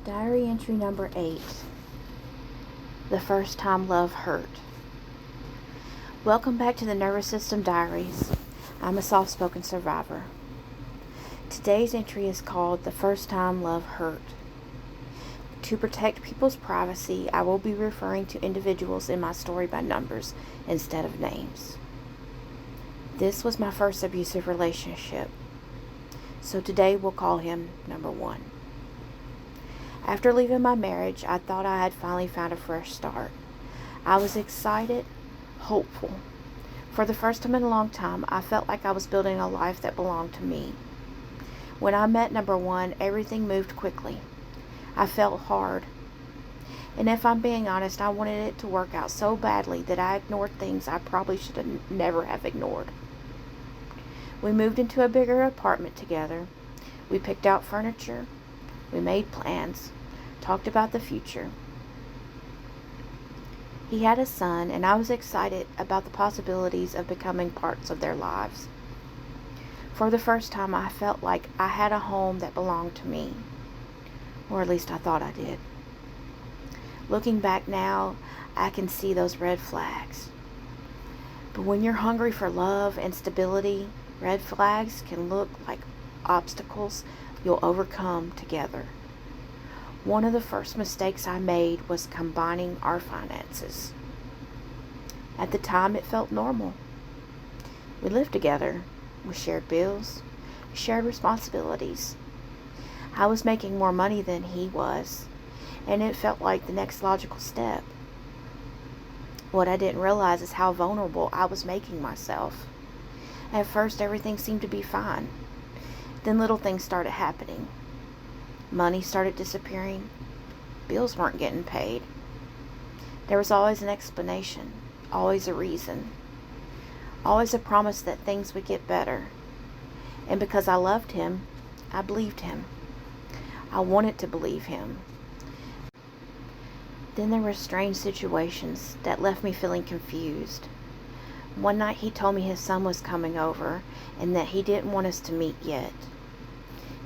Diary entry number 8. The first time love hurt. Welcome back to the Nervous System Diaries. I'm a soft-spoken survivor. Today's entry is called The First Time Love Hurt. To protect people's privacy, I will be referring to individuals in my story by numbers instead of names. This was my first abusive relationship, so today we'll call him number 1. After leaving my marriage, I thought I had finally found a fresh start. I was excited, hopeful. For the first time in a long time, I felt like I was building a life that belonged to me. When I met number 1, everything moved quickly. I felt hard. And if I'm being honest, I wanted it to work out so badly that I ignored things I probably should have never have ignored. We moved into a bigger apartment together. We picked out furniture. We made plans. Talked about the future. He had a son, and I was excited about the possibilities of becoming parts of their lives. For the first time, I felt like I had a home that belonged to me. Or at least I thought I did. Looking back now, I can see those red flags. But when you're hungry for love and stability, red flags can look like obstacles you'll overcome together. One of the first mistakes I made was combining our finances. At the time, it felt normal. We lived together. We shared bills. We shared responsibilities. I was making more money than he was, and it felt like the next logical step. What I didn't realize is how vulnerable I was making myself. At first, everything seemed to be fine. Then little things started happening. Money started disappearing. Bills weren't getting paid. There was always an explanation, always a reason, always a promise that things would get better. And because I loved him, I believed him. I wanted to believe him. Then there were strange situations that left me feeling confused. One night he told me his son was coming over and that he didn't want us to meet yet.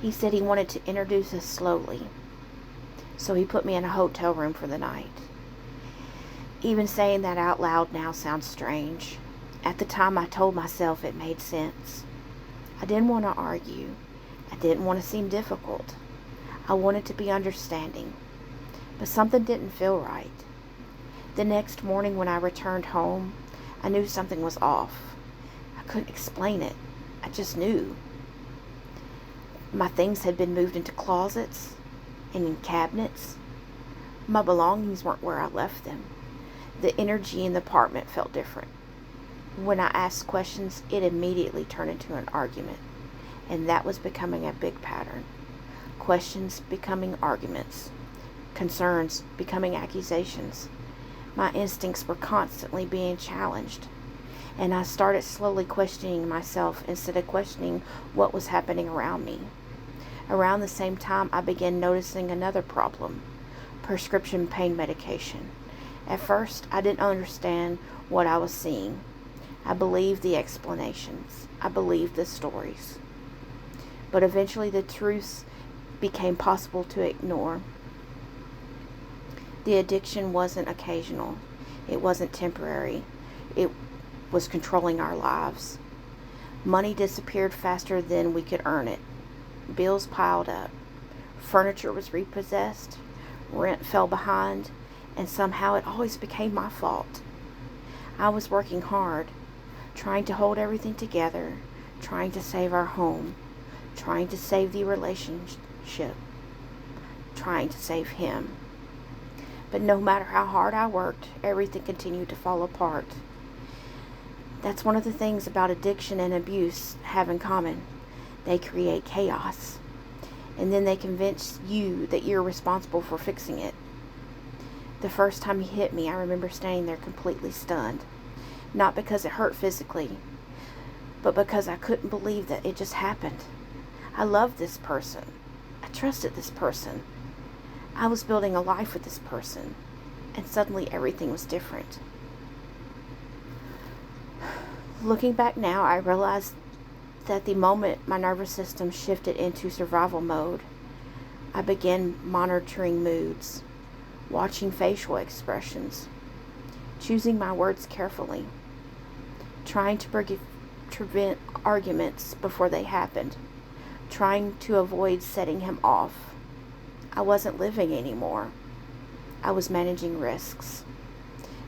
He said he wanted to introduce us slowly, so he put me in a hotel room for the night. Even saying that out loud now sounds strange. At the time, I told myself it made sense. I didn't want to argue. I didn't want to seem difficult. I wanted to be understanding. But something didn't feel right. The next morning when I returned home, I knew something was off. I couldn't explain it. I just knew. My things had been moved into closets and in cabinets. My belongings weren't where I left them. The energy in the apartment felt different. When I asked questions, it immediately turned into an argument. And that was becoming a big pattern. Questions becoming arguments. Concerns becoming accusations. My instincts were constantly being challenged. And I started slowly questioning myself instead of questioning what was happening around me. Around the same time, I began noticing another problem: prescription pain medication. At first, I didn't understand what I was seeing. I believed the explanations. I believed the stories. But eventually, the truths became possible to ignore. The addiction wasn't occasional. It wasn't temporary. It was controlling our lives. Money disappeared faster than we could earn it. Bills piled up. Furniture was repossessed. Rent fell behind. And somehow it always became my fault. I was working hard, trying to hold everything together, trying to save our home, trying to save the relationship, trying to save him. But no matter how hard I worked, everything continued to fall apart. That's one of the things about addiction and abuse have in common. They create chaos. And then they convince you that you're responsible for fixing it. The first time he hit me, I remember standing there completely stunned. Not because it hurt physically, but because I couldn't believe that it just happened. I loved this person. I trusted this person. I was building a life with this person. And suddenly everything was different. Looking back now, I realized that the moment my nervous system shifted into survival mode, I began monitoring moods, watching facial expressions, choosing my words carefully, trying to prevent arguments before they happened, trying to avoid setting him off. I wasn't living anymore. I was managing risks.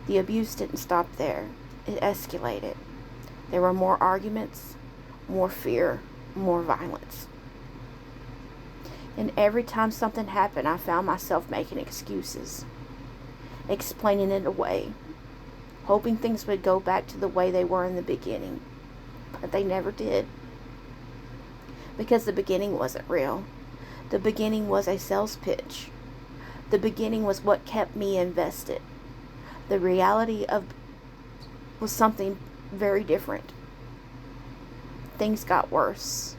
The abuse didn't stop there. It escalated. There were more arguments, more fear, more violence. And every time something happened, I found myself making excuses, explaining it away, hoping things would go back to the way they were in the beginning. But they never did. Because the beginning wasn't real. The beginning was a sales pitch. The beginning was what kept me invested. The reality was something very different. Things got worse.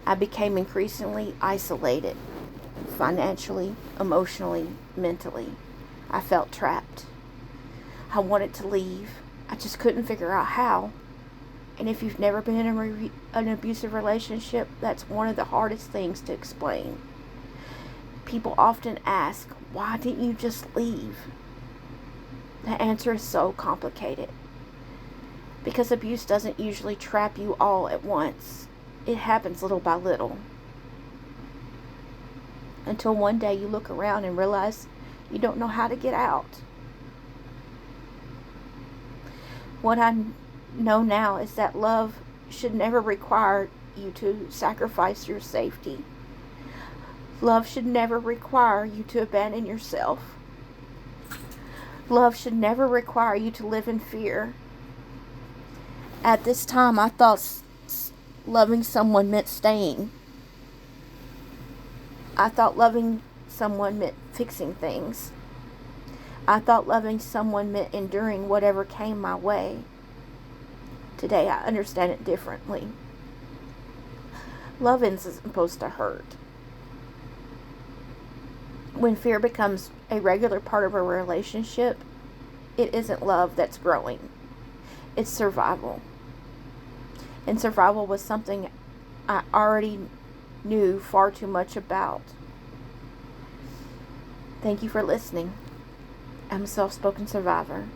I became increasingly isolated, financially, emotionally, mentally. I felt trapped. I wanted to leave. I just couldn't figure out how. And if you've never been in an abusive relationship, that's one of the hardest things to explain. People often ask, why didn't you just leave? The answer is so complicated. Because abuse doesn't usually trap you all at once. It happens little by little. Until one day you look around and realize you don't know how to get out. What I know now is that love should never require you to sacrifice your safety. Love should never require you to abandon yourself. Love should never require you to live in fear. At this time, I thought loving someone meant staying. I thought loving someone meant fixing things. I thought loving someone meant enduring whatever came my way. Today, I understand it differently. Love isn't supposed to hurt. When fear becomes a regular part of a relationship, it isn't love that's growing. It's survival. And survival was something I already knew far too much about. Thank you for listening. I'm a Self-Spoken Survivor,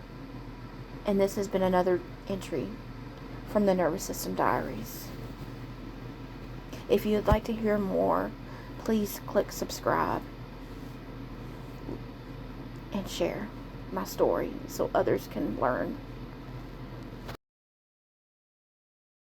and this has been another entry from the Nervous System Diaries. If you would like to hear more, please click subscribe and share my story so others can learn.